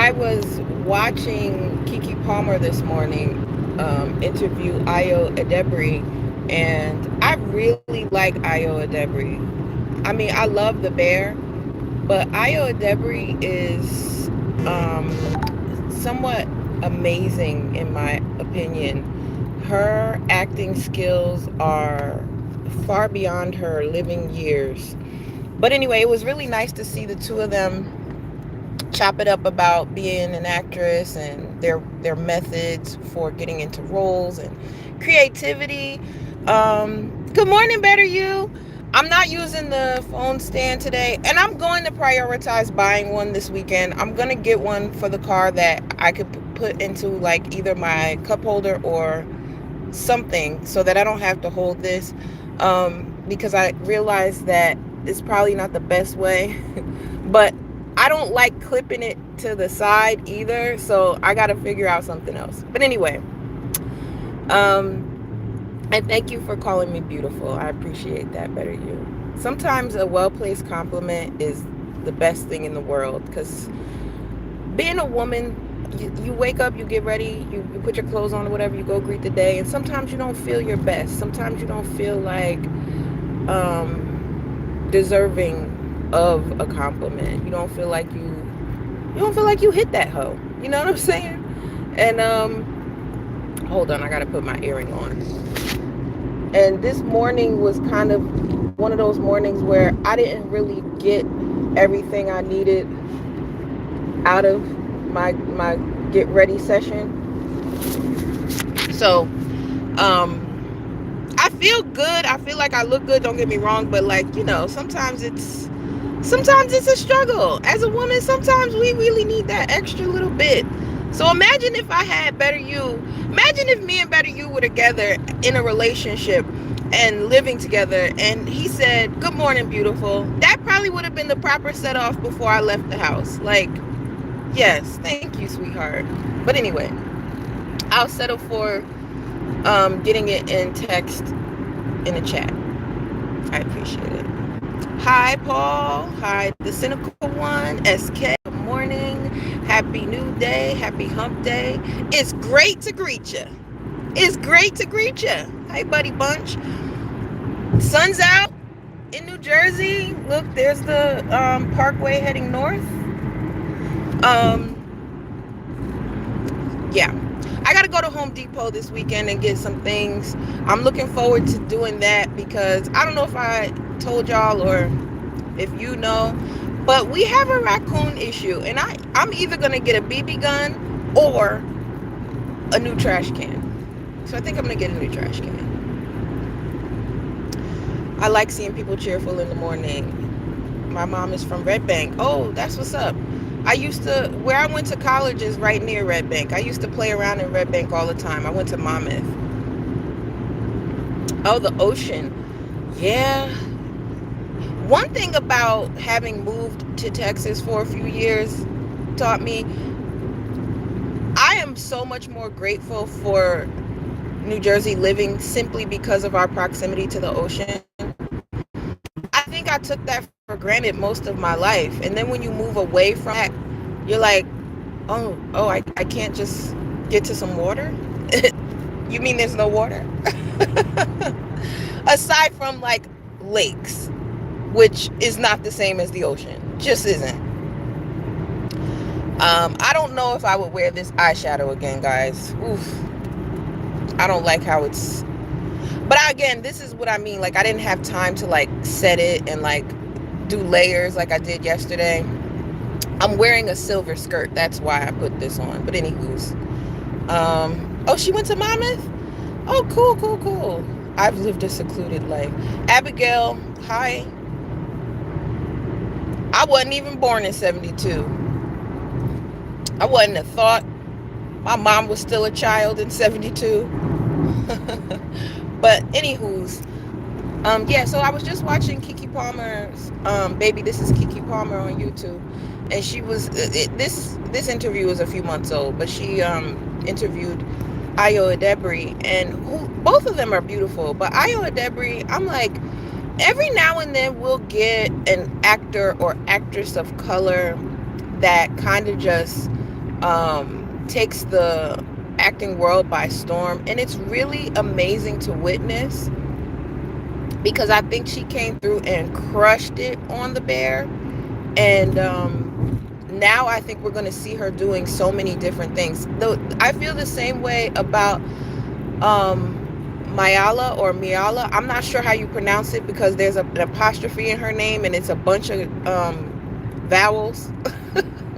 I was watching Keke Palmer this morning interview Ayo Edebiri, and I really like Ayo Edebiri. I mean, I love the bear, but Ayo Edebiri is somewhat amazing in my opinion. Her acting skills are far beyond her living years. But anyway, it was really nice to see the two of them chop it up about being an actress and their methods for getting into roles and creativity. Good morning, Better You. I'm not using the phone stand today, and I'm going to prioritize buying one this weekend. I'm going to get one for the car that I could put into like either my cup holder or something so that I don't have to hold this, because I realize that it's probably not the best way. But I don't like clipping it to the side either, so I got to figure out something else. But anyway, and thank you for calling me beautiful. I appreciate that, Better You. Sometimes a well-placed compliment is the best thing in the world, because being a woman, you wake up, you get ready, you put your clothes on or whatever, you go greet the day, and sometimes you don't feel your best. Sometimes you don't feel like deserving of a compliment. You don't feel like you hit that hoe. You know what I'm saying? And hold on, I gotta put my earring on. And this morning was kind of one of those mornings where I didn't really get everything I needed out of my get ready session. So I feel good. I feel like I look good, don't get me wrong, but like, sometimes it's a struggle. As a woman, sometimes we really need that extra little bit. So imagine if I had Better You. Imagine if me and Better You were together in a relationship and living together, and he said, "Good morning, beautiful." That probably would have been the proper set off before I left the house. Like, yes, thank you, sweetheart. But anyway, I'll settle for getting it in text in a chat. I appreciate it. Hi, Paul. Hi, the cynical one. SK. Good morning. Happy new day. Happy hump day. It's great to greet you. It's great to greet you. Hey, buddy bunch. Sun's out in New Jersey. Look, there's the parkway heading north. Yeah. I got to go to Home Depot this weekend and get some things. I'm looking forward to doing that because I don't know if I told y'all or if you know, but we have a raccoon issue, and I'm either going to get a BB gun or a new trash can. So I think I'm going to get a new trash can. I like seeing people cheerful in the morning. My mom is from Red Bank. Oh, that's what's up. Where I went to college is right near Red Bank. I used to play around in Red Bank all the time. I went to Monmouth. Oh, the ocean. Yeah. One thing about having moved to Texas for a few years taught me I am so much more grateful for New Jersey living simply because of our proximity to the ocean. I think I took that for granted most of my life. And then when you move away from that, you're like, I can't just get to some water? You mean there's no water? Aside from like lakes, which is not the same as the ocean. Just isn't. I don't know if I would wear this eyeshadow again, guys. Oof. I don't like how it's... But again, this is what I mean. Like, I didn't have time to like set it and like do layers like I did yesterday. I'm wearing a silver skirt. That's why I put this on. But anywho's. Oh, she went to Monmouth? Oh, cool. I've lived a secluded life. Abigail, hi. I wasn't even born in 72. I wasn't a thought. My mom was still a child in 72. But anywho's, yeah, so I was just watching Keke Palmer's Baby This Is Keke Palmer on YouTube, and she was this interview was a few months old, but she interviewed Ayo Edebiri, and both of them are beautiful, but Ayo Edebiri, I'm like, every now and then we'll get an actor or actress of color that kind of just takes the acting world by storm, and it's really amazing to witness, because I think she came through and crushed it on The Bear. And now I think we're going to see her doing so many different things. Though I feel the same way about Mayala or Miala. I'm not sure how you pronounce it, because there's an apostrophe in her name and it's a bunch of vowels,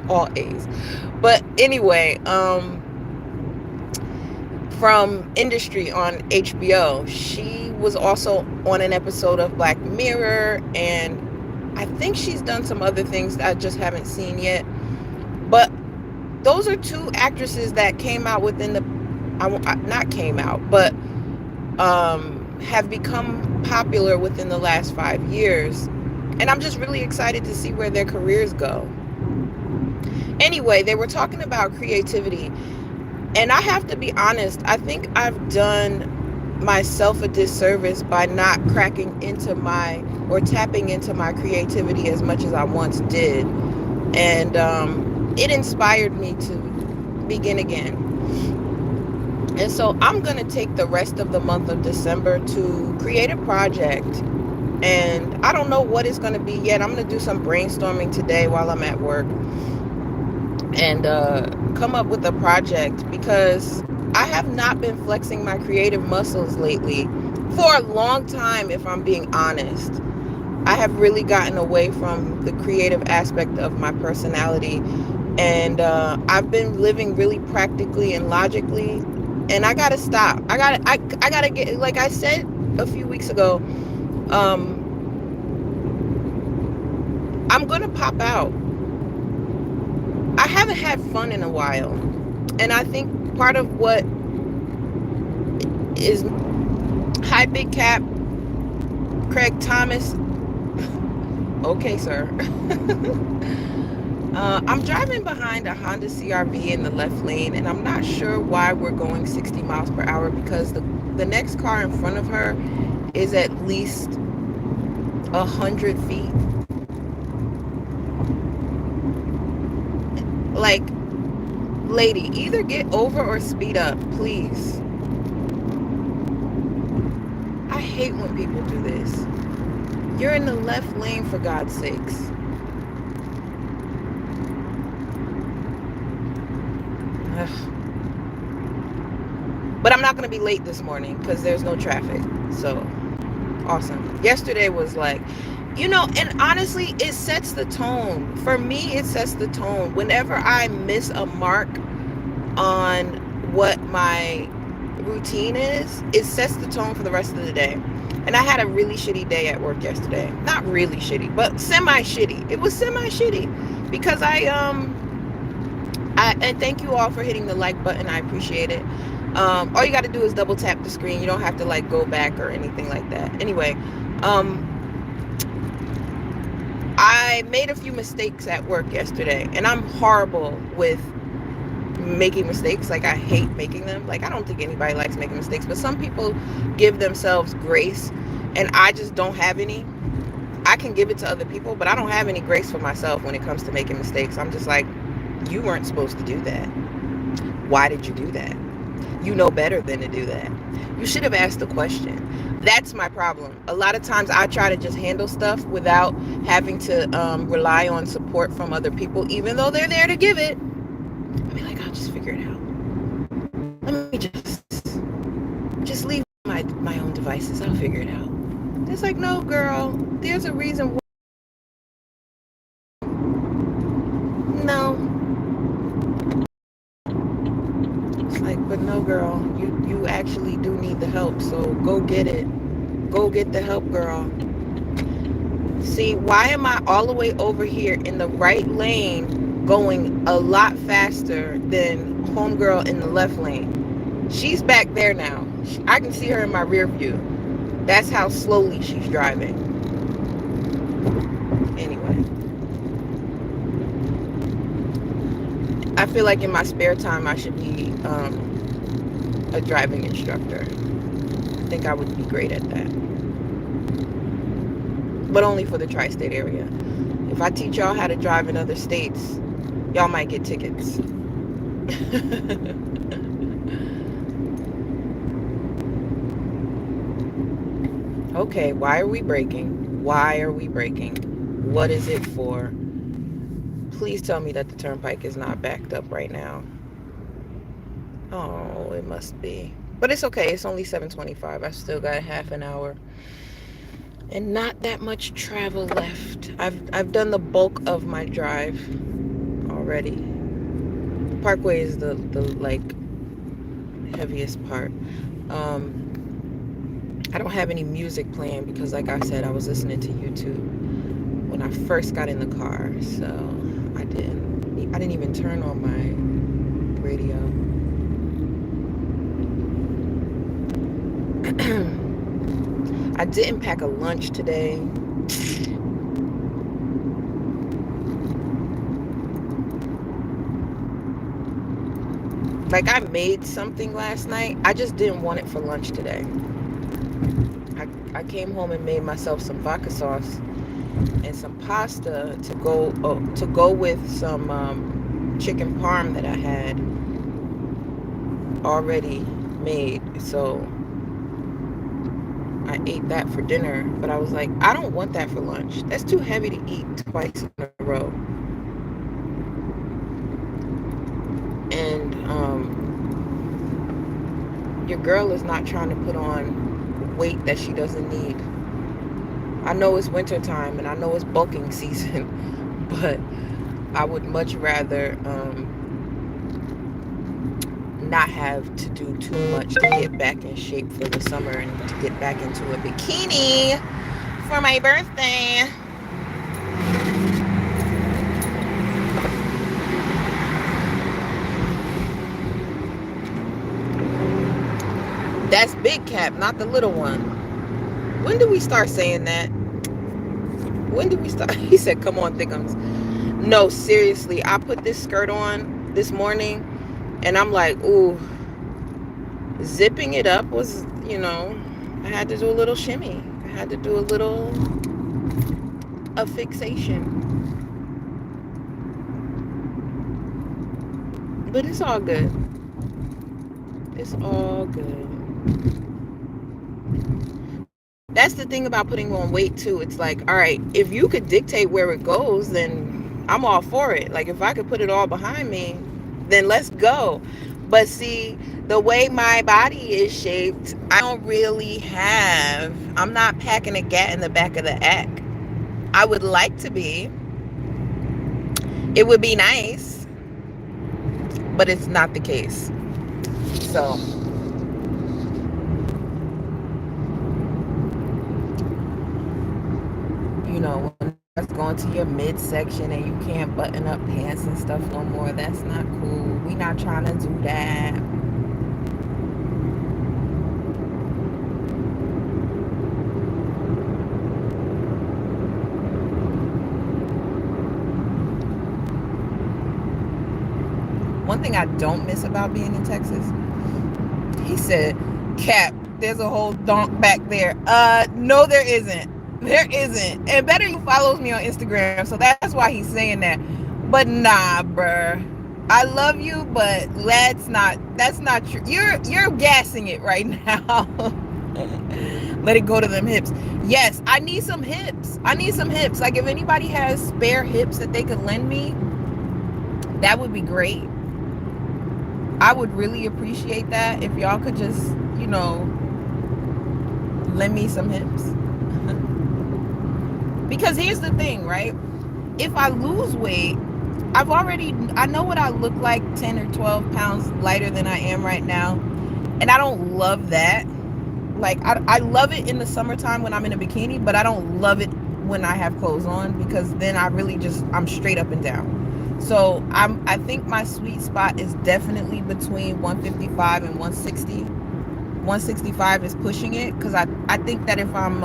all A's. But anyway, from Industry on HBO, she was also on an episode of Black Mirror, and I think she's done some other things that I just haven't seen yet. But those are two actresses that came out within the, not came out, but have become popular within the last 5 years. And I'm just really excited to see where their careers go. Anyway, they were talking about creativity. And I have to be honest, I think I've done myself a disservice by not cracking into my, or tapping into my creativity as much as I once did. And it inspired me to begin again. And so I'm going to take the rest of the month of December to create a project. And I don't know what it's going to be yet. I'm going to do some brainstorming today while I'm at work, and come up with a project, because I have not been flexing my creative muscles lately for a long time, if I'm being honest. I have really gotten away from the creative aspect of my personality, and I've been living really practically and logically, and I gotta stop. I gotta get, like I said a few weeks ago, I'm gonna pop out. I haven't had fun in a while, and I think part of what is, hi Big Cap, Craig Thomas. Okay, sir. I'm driving behind a Honda CRV in the left lane, and I'm not sure why we're going 60 miles per hour, because the next car in front of her is at least 100 feet. Like, lady, either get over or speed up, please. I hate when people do this. You're in the left lane, for God's sakes. Ugh. But I'm not going to be late this morning because there's no traffic. So, awesome. Yesterday was like, and honestly, it sets the tone. For me, it sets the tone. Whenever I miss a mark on what my routine is, it sets the tone for the rest of the day. And I had a really shitty day at work yesterday. Not really shitty, but semi-shitty. It was semi-shitty because and thank you all for hitting the like button. I appreciate it. All you got to do is double tap the screen. You don't have to like go back or anything like that. Anyway, I made a few mistakes at work yesterday, and I'm horrible with making mistakes. Like, I hate making them. Like, I don't think anybody likes making mistakes, but some people give themselves grace, and I just don't have any. I can give it to other people, but I don't have any grace for myself when it comes to making mistakes. I'm just like, you weren't supposed to do that. Why did you do that? You know better than to do that. You should have asked the question. That's my problem. A lot of times I try to just handle stuff without having to rely on support from other people, even though they're there to give it. I mean, like, I'll just figure it out. Let me just leave my own devices. I'll figure it out. It's like, no, girl, there's a reason why. No. It's like, but no, girl, you actually do need the help, so go get it. Go get the help, girl. See, why am I all the way over here in the right lane going a lot faster than homegirl in the left lane? She's back there now. I can see her in my rear view. That's how slowly she's driving. Anyway. I feel like in my spare time I should be a driving instructor. I think I would be great at that. But only for the tri-state area. If I teach y'all how to drive in other states, y'all might get tickets. Okay, why are we breaking? Why are we breaking? What is it for? Please tell me that the turnpike is not backed up right now. Oh, it must be. But it's okay. It's only 7:25. I still got half an hour and not that much travel left. I've done the bulk of my drive already. Parkway is the like heaviest part. I don't have any music playing because, like I said, I was listening to YouTube when I first got in the car, so I didn't even turn on my radio. I didn't pack a lunch today. Like, I made something last night. I just didn't want it for lunch today. I came home and made myself some vodka sauce and some pasta to go with some chicken parm that I had already made. So I ate that for dinner, but I was like, I don't want that for lunch. That's too heavy to eat twice in a row. And your girl is not trying to put on weight that she doesn't need. I know it's winter time and I know it's bulking season, but I would much rather not have to do too much to get back in shape for the summer and to get back into a bikini for my birthday. That's Big Cap, not the little one. When did we start saying that? When did we start? He said, come on, thickums. No, seriously, I put this skirt on this morning and I'm like, ooh, zipping it up was, I had to do a little shimmy. I had to do a fixation. But it's all good. It's all good. That's the thing about putting on weight too. It's like, all right, if you could dictate where it goes, then I'm all for it. Like, if I could put it all behind me, then let's go. But see, the way my body is shaped, I'm not packing a gat in the back of the act. I would like to be. It would be nice, but it's not the case. So, when that's going to your midsection and you can't button up pants and stuff no more, that's not cool. We not trying to do that. One thing I don't miss about being in Texas, he said, Cap, there's a whole donk back there. No, there isn't. There isn't. And Better You follows me on Instagram, so that's why he's saying that. But nah, bruh. I love you, but that's not true. You're gassing it right now. Let it go to them hips. Yes, I need some hips. Like, if anybody has spare hips that they could lend me, that would be great. I would really appreciate that if y'all could just, lend me some hips. Because here's the thing, right? If I lose weight, I know what I look like 10 or 12 pounds lighter than I am right now. And I don't love that. Like, I love it in the summertime when I'm in a bikini, but I don't love it when I have clothes on, because then I'm straight up and down. So I think my sweet spot is definitely between 155 and 160. 165 is pushing it, because I think that if I'm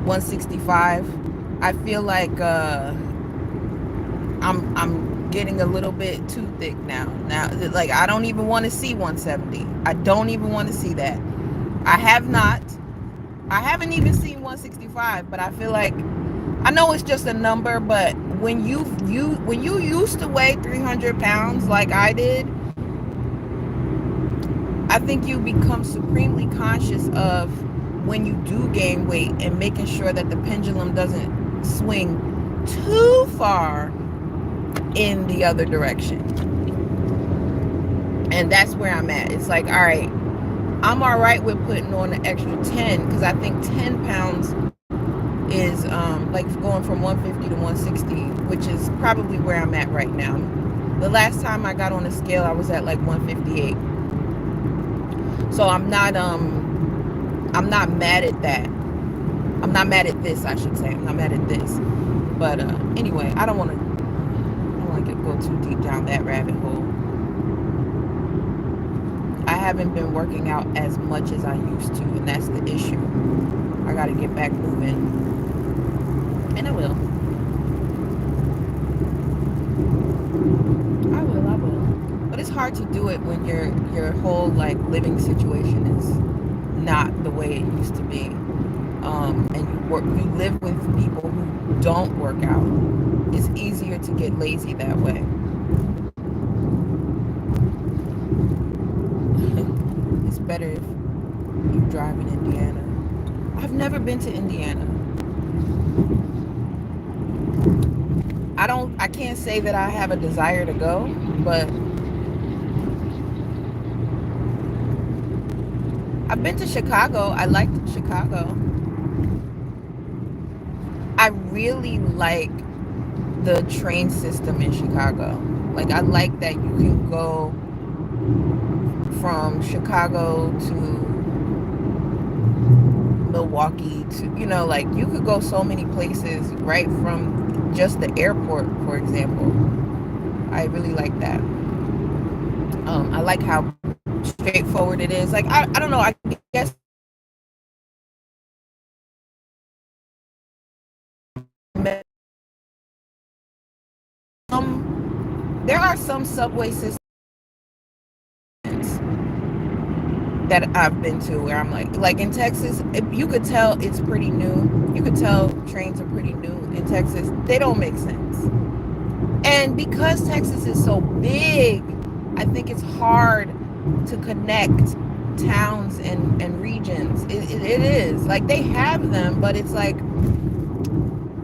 165, I feel like I'm getting a little bit too thick now. Now, like, I don't even want to see 170. I don't even want to see that. I haven't even seen 165, but I feel like I know it's just a number, but when you used to weigh 300 pounds like I did, I think you become supremely conscious of when you do gain weight and making sure that the pendulum doesn't swing too far in the other direction. And that's where I'm at. It's like, all right, I'm all right with putting on an extra 10 because I think 10 pounds is like going from 150 to 160, which is probably where I'm at right now. The last time I got on a scale, I was at like 158. So I'm not mad at that. I'm not mad at this, I should say. I'm not mad at this. But anyway, I don't want to go too deep down that rabbit hole. I haven't been working out as much as I used to, and that's the issue. I got to get back moving. And I will. I will. But it's hard to do it when your whole like living situation is not the way it used to be. And you live with people who don't work out. It's easier to get lazy that way. It's better if you drive in Indiana. I've never been to Indiana. I can't say that I have a desire to go, but I've been to Chicago. I liked Chicago. I really like the train system in Chicago. Like, I like that you can go from Chicago to Milwaukee to, like you could go so many places right from just the airport, for example. I really like that. I like how straightforward it is. Like, I don't know, I guess there are some subway systems that I've been to where I'm like in Texas, you could tell it's pretty new. You could tell trains are pretty new in Texas. They don't make sense. And because Texas is so big, I think it's hard to connect towns and regions. It is. Like, they have them, but it's like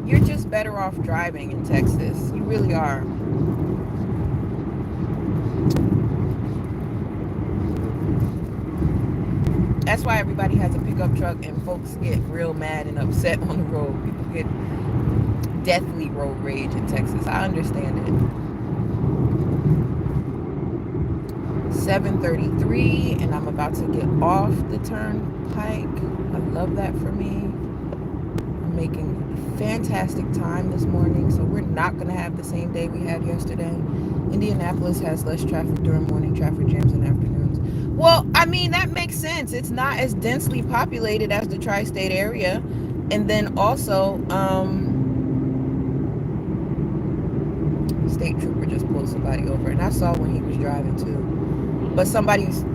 you're just better off driving in Texas. You really are. That's why everybody has a pickup truck and folks get real mad and upset on the road. People get deathly road rage in Texas. I understand it. 7:33 and I'm about to get off the turnpike. I love that for me. I'm making fantastic time this morning, so we're not going to have the same day we had yesterday. Indianapolis has less traffic during morning traffic jams and afternoons. Well, I mean, that makes sense. It's not as densely populated as the tri-state area. And then also, state trooper just pulled somebody over, and I saw when he was driving too. But somebody's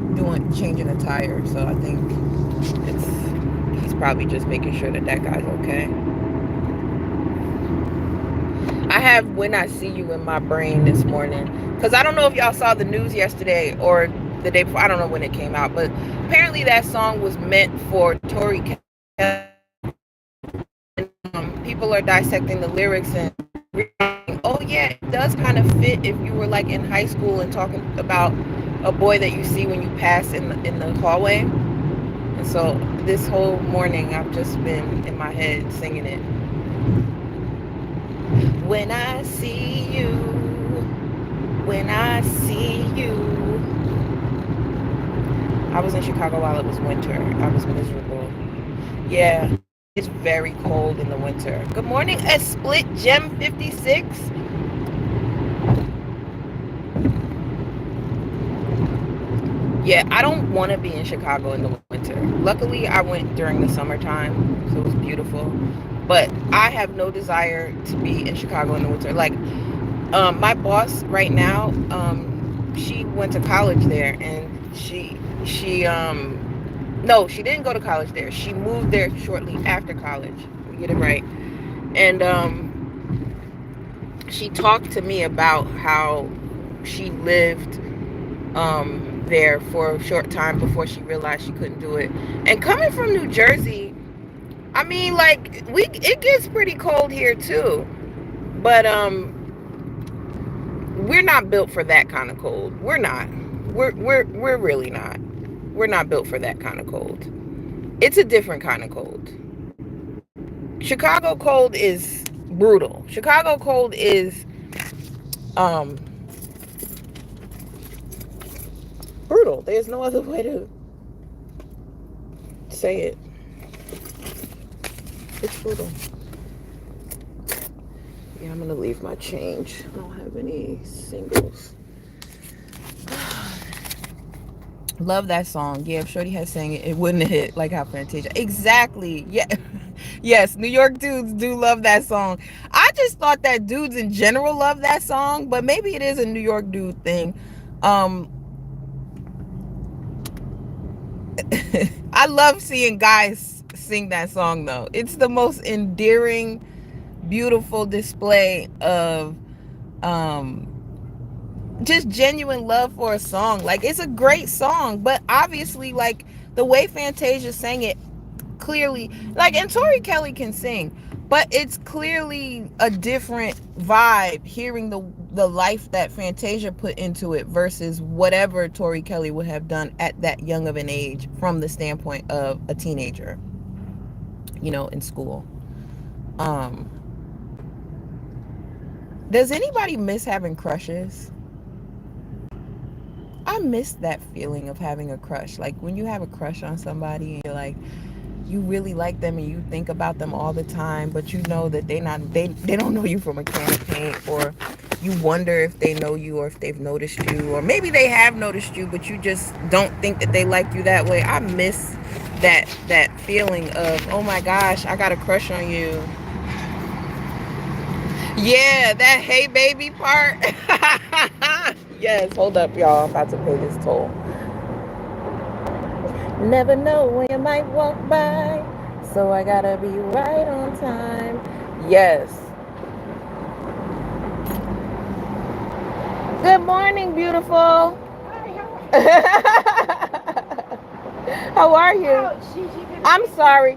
changing a tire, so I think he's probably just making sure that guy's okay. I have When I See You in my brain this morning, because I don't know if y'all saw the news yesterday or the day before. I don't know when it came out, but apparently that song was meant for Tori Kelly. People are dissecting the lyrics and reading, oh yeah, it does kind of fit if you were like in high school and talking about a boy that you see when you pass in the hallway. And so this whole morning I've just been in my head singing it. When I see you, when I see you. I was in Chicago while it was winter. I was miserable. Yeah, it's very cold in the winter. Good morning, a split gem 56. Yeah, I don't want to be in Chicago in the winter. Luckily, I went during the summertime, so it was beautiful. But I have no desire to be in Chicago in the winter. Like, my boss right now, she went to college there, and no, she didn't go to college there. She moved there shortly after college. Let me get it right. And she talked to me about how she lived there for a short time before she realized she couldn't do it. And coming from New Jersey, I mean, like, it gets pretty cold here too, but we're not built for that kind of cold. We're not. We're really not. We're not built for that kind of cold. It's a different kind of cold. Chicago cold is brutal. Chicago cold is um brutal. There's no other way to say it. It's brutal. Yeah, I'm gonna leave my change. I don't have any singles. Love that song. Yeah, if Shorty had sang it, it wouldn't have hit like how Fantasia. Exactly. Yeah. Yes, New York dudes do love that song. I just thought that dudes in general love that song, but maybe it is a New York dude thing. Um I love seeing guys sing that song though. It's the most endearing, beautiful display of um just genuine love for a song. Like, it's a great song, but obviously, like, the way Fantasia sang it, clearly, like, and Tori Kelly can sing, but it's clearly a different vibe hearing the life that Fantasia put into it versus whatever Tori Kelly would have done at that young of an age from the standpoint of a teenager, in school. um does anybody miss having crushes? I miss that feeling of having a crush. Like, when you have a crush on somebody and you're like, you really like them and you think about them all the time, but you know that they don't know you from a can of paint, or you wonder if they know you or if they've noticed you, or maybe they have noticed you, but you just don't think that they like you that way. I miss that feeling of, oh my gosh, I got a crush on you. Yeah, that hey baby part. Yes, hold up, y'all. I'm about to pay this toll. Never know when you might walk by, so I gotta be right on time. Yes. Good morning, beautiful. How are you? I'm sorry.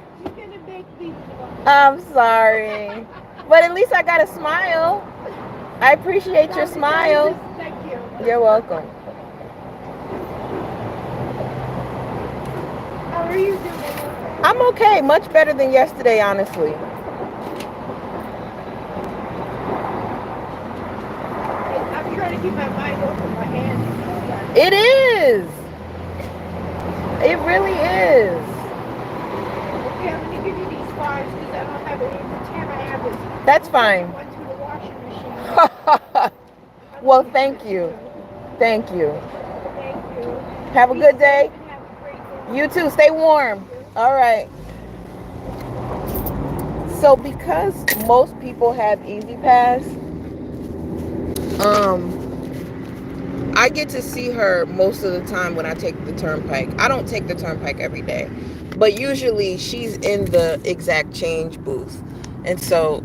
I'm sorry. But at least I got a smile. I appreciate your smile. Thank you. You're welcome. How are you doing? I'm okay. Much better than yesterday, honestly. I'm trying to keep my mind off of my hands. It is. It really is. Okay, I'm going to give you these fives because I don't have any. Every time I have this. That's fine. I went to the washing machine. Well, thank you. Thank you. Thank you. Have a good day. You too. Stay warm. All right. So because most people have Easy Pass, I get to see her most of the time when I take the Turnpike. I don't take the Turnpike every day, but usually she's in the exact change booth. And so,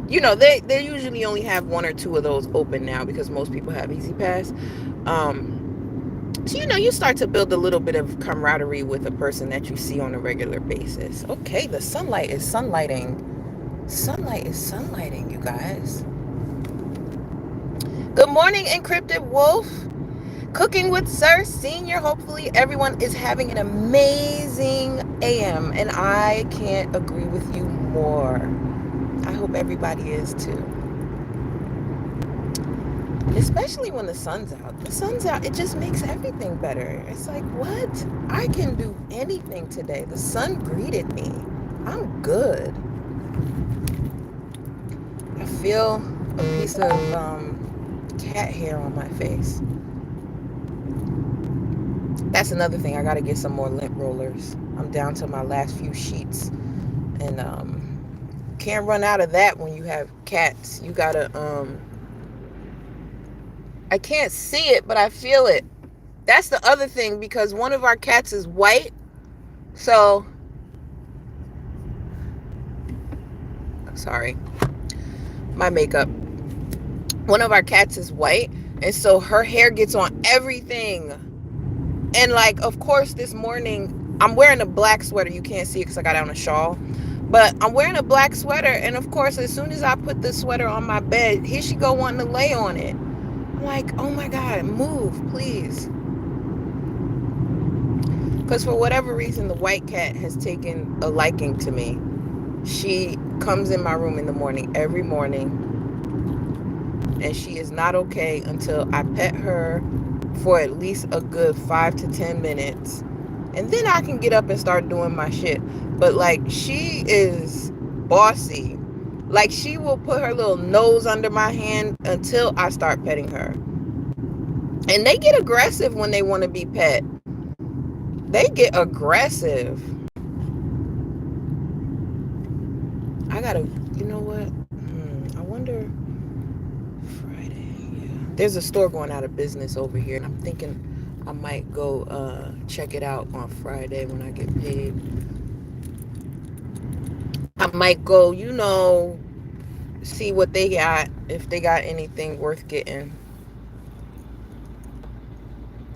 they usually only have one or two of those open now because most people have Easy Pass. So, you start to build a little bit of camaraderie with a person that you see on a regular basis. Okay, the sunlight is sunlighting. Sunlight is sunlighting, you guys. Good morning, Encrypted Wolf. Cooking with Sir Senior. Hopefully everyone is having an amazing AM, and I can't agree with you more. I hope everybody is too. Especially when the sun's out. The sun's out, it just makes everything better. It's like, what? I can do anything today. The sun greeted me. I'm good. I feel a piece of cat hair on my face. That's another thing. I got to get some more lint rollers. I'm down to my last few sheets. And can't run out of that when you have cats. You got to... I can't see it, but I feel it. That's the other thing, because one of our cats is white. So Sorry, my makeup. One of our cats is white, and so her hair gets on everything. And like, of course, this morning I'm wearing a black sweater. You can't see it because I got on a shawl, but I'm wearing a black sweater, and of course, as soon as I put the sweater on my bed, here she go wanting to lay on it. I'm like, oh my God, move, please. Because for whatever reason, the white cat has taken a liking to me. She comes in my room in the morning, every morning, and she is not okay until I pet her for at least a good 5 to 10 minutes. And then I can get up and start doing my shit. But like, she is bossy. Like, she will put her little nose under my hand until I start petting her. And they get aggressive when they want to be pet. They get aggressive. I gotta, you know what? I wonder, Friday, yeah. There's a store going out of business over here, and I'm thinking I might go check it out on Friday when I get paid. I might go, see what they got, if they got anything worth getting.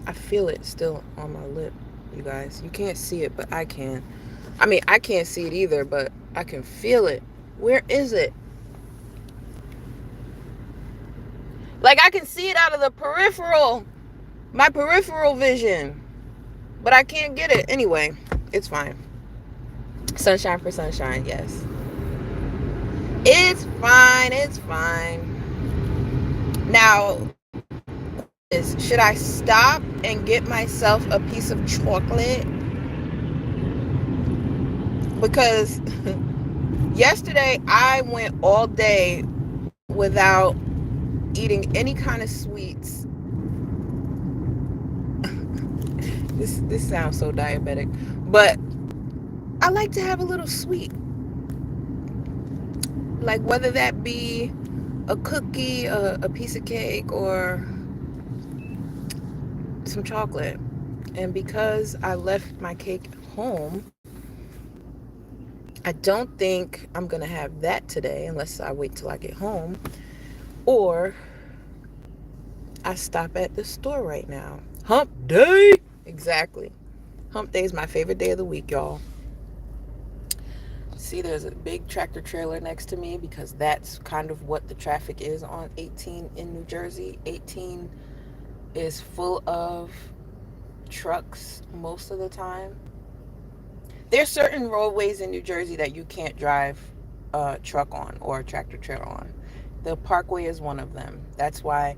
I feel it still on my lip, you guys. You can't see it, but I can. I mean, I can't see it either, but I can feel it. Where is it? Like, I can see it out of the my peripheral vision, but I can't get it. Anyway, it's fine. Sunshine for sunshine, yes. It's fine. It's fine. Now, should I stop and get myself a piece of chocolate? Because yesterday I went all day without eating any kind of sweets. This sounds so diabetic, but I like to have a little sweet. Like, whether that be a cookie, a piece of cake, or some chocolate. And because I left my cake home, I don't think I'm gonna have that today unless I wait till I get home, or I stop at the store right now. Hump day. Exactly. Hump day is my favorite day of the week, y'all. See, there's a big tractor trailer next to me because that's kind of what the traffic is on 18 in New Jersey. 18 is full of trucks most of the time. There's certain roadways in New Jersey that you can't drive a truck on or a tractor trailer on. The Parkway is one of them. That's why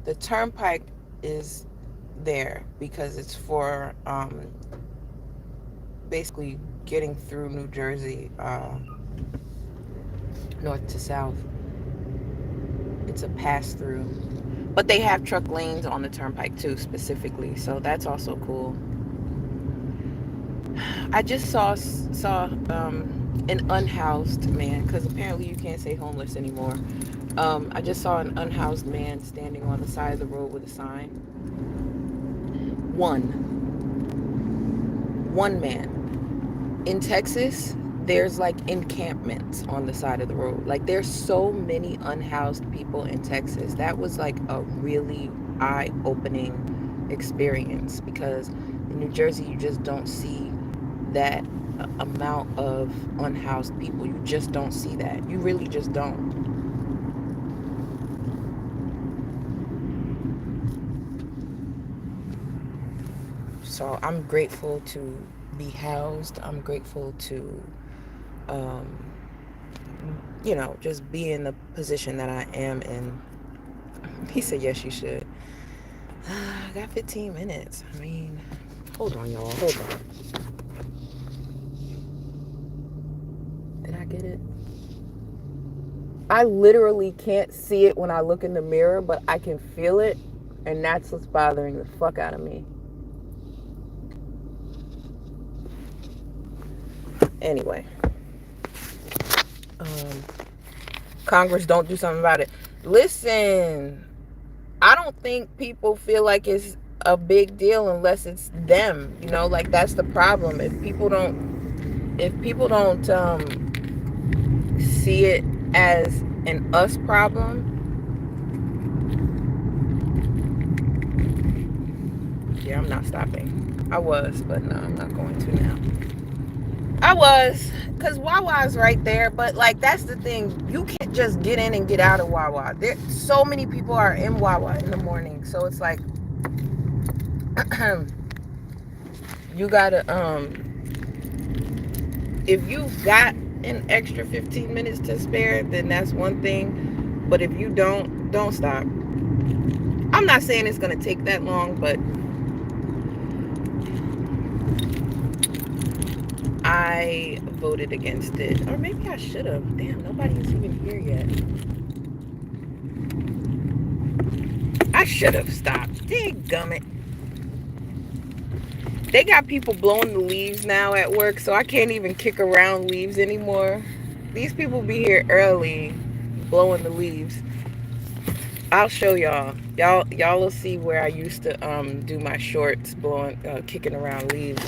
the Turnpike is there, because it's for basically getting through New Jersey north to south. It's a pass through, but they have truck lanes on the Turnpike too, specifically, so that's also cool. I just saw an unhoused man, because apparently you can't say homeless anymore. I just saw an unhoused man standing on the side of the road with a sign. One man. In Texas, there's like encampments on the side of the road. Like, there's so many unhoused people in Texas. That was like a really eye-opening experience, because in New Jersey you just don't see that amount of unhoused people. You just don't see that. You really just don't. So I'm grateful to be housed. I'm grateful to just be in the position that I am in. He said, yes, you should. I got 15 minutes. I mean, hold on, y'all. Hold on. Did I get it? I literally can't see it when I look in the mirror, but I can feel it, and that's what's bothering the fuck out of me. Anyway, Congress don't do something about it. Listen, I don't think people feel like it's a big deal unless it's them. Like, that's the problem. If people don't see it as an us problem. Yeah, I'm not stopping. I was, but no, I'm not going to now. I was, because Wawa's right there, but like that's the thing. You can't just get in and get out of Wawa. There, so many people are in Wawa in the morning, so it's like you gotta if you've got an extra 15 minutes to spare, then that's one thing. But if you don't stop. I'm not saying it's gonna take that long, but I voted against it. Or maybe I should have. Damn, nobody's even here yet. I should have stopped. Dadgummit. They got people blowing the leaves now at work, so I can't even kick around leaves anymore. These people be here early blowing the leaves. I'll show y'all. Y'all will see where I used to do my shorts blowing kicking around leaves.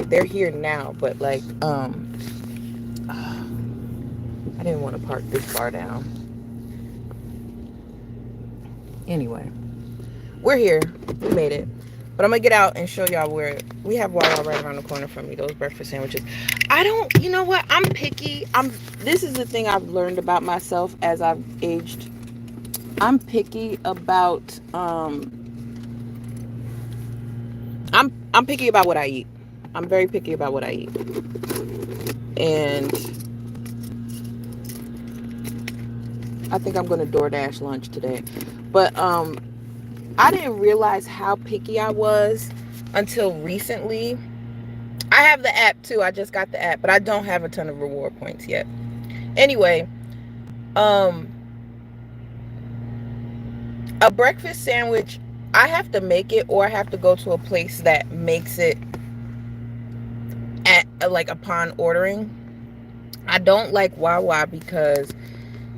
They're here now, but like I didn't want to park this far down. Anyway, we're here. We made it. But I'm gonna get out and show y'all where we have Wawa right around the corner from me. Those breakfast sandwiches. You know what? I'm picky. This is the thing I've learned about myself as I've aged. I'm picky about I'm picky about what I eat. I'm very picky about what I eat. And I think I'm gonna DoorDash lunch today. But I didn't realize how picky I was until recently. I have the app too. I just got the app, but I don't have a ton of reward points yet. Anyway, a breakfast sandwich, I have to make it, or I have to go to a place that makes it at like upon ordering. I don't like Wawa because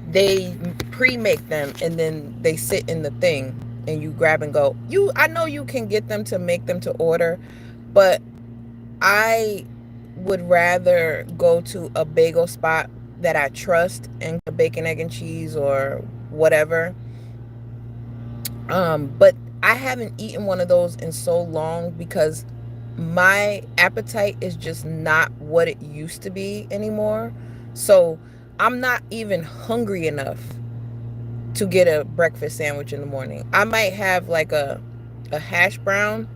they pre-make them and then they sit in the thing and you grab and go. I know you can get them to make them to order, but I would rather go to a bagel spot that I trust and get bacon, egg, and cheese or whatever. But I haven't eaten one of those in so long because my appetite is just not what it used to be anymore. So I'm not even hungry enough to get a breakfast sandwich in the morning. I might have like a hash brown,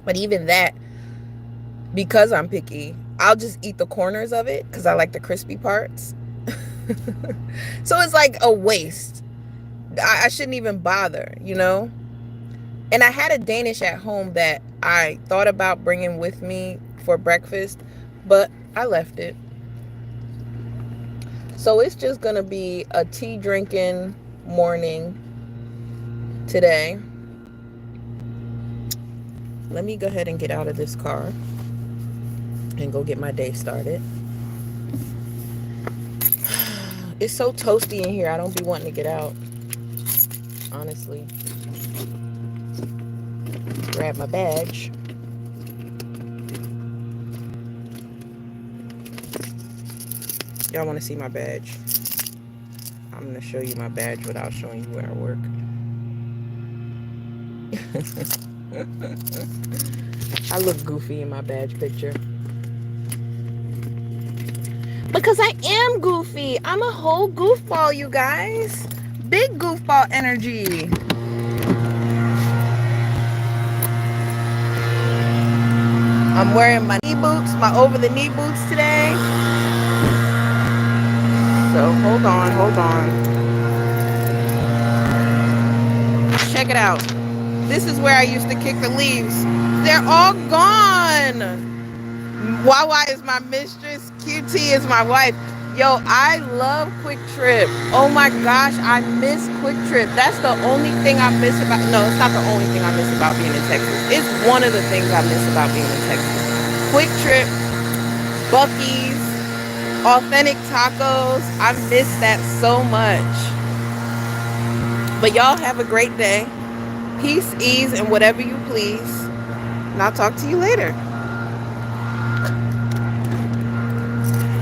but even that, because I'm picky, I'll just eat the corners of it because I like the crispy parts. So it's like a waste. I shouldn't even bother, you know? And I had a Danish at home that I thought about bringing with me for breakfast, but I left it. So it's just going to be a tea drinking morning today. Let me go ahead and get out of this car and go get my day started. It's so toasty in here. I don't be wanting to get out, honestly. Grab my badge. Y'all want to see my badge? I'm going to show you my badge without showing you where I work. I look goofy in my badge picture. Because I am goofy. I'm a whole goofball, you guys. Big goofball energy. I'm wearing my knee boots, my over-the-knee boots today. So hold on. Check it out. This is where I used to kick the leaves. They're all gone. Wawa is my mistress. QT is my wife. Yo, I love Quick Trip. Oh my gosh, I miss Quick Trip. That's the only thing I miss about... No, it's not the only thing I miss about being in Texas. It's one of the things I miss about being in Texas. Quick Trip, Buc-ee's, authentic tacos. I miss that so much. But y'all have a great day. Peace, ease, and whatever you please. And I'll talk to you later.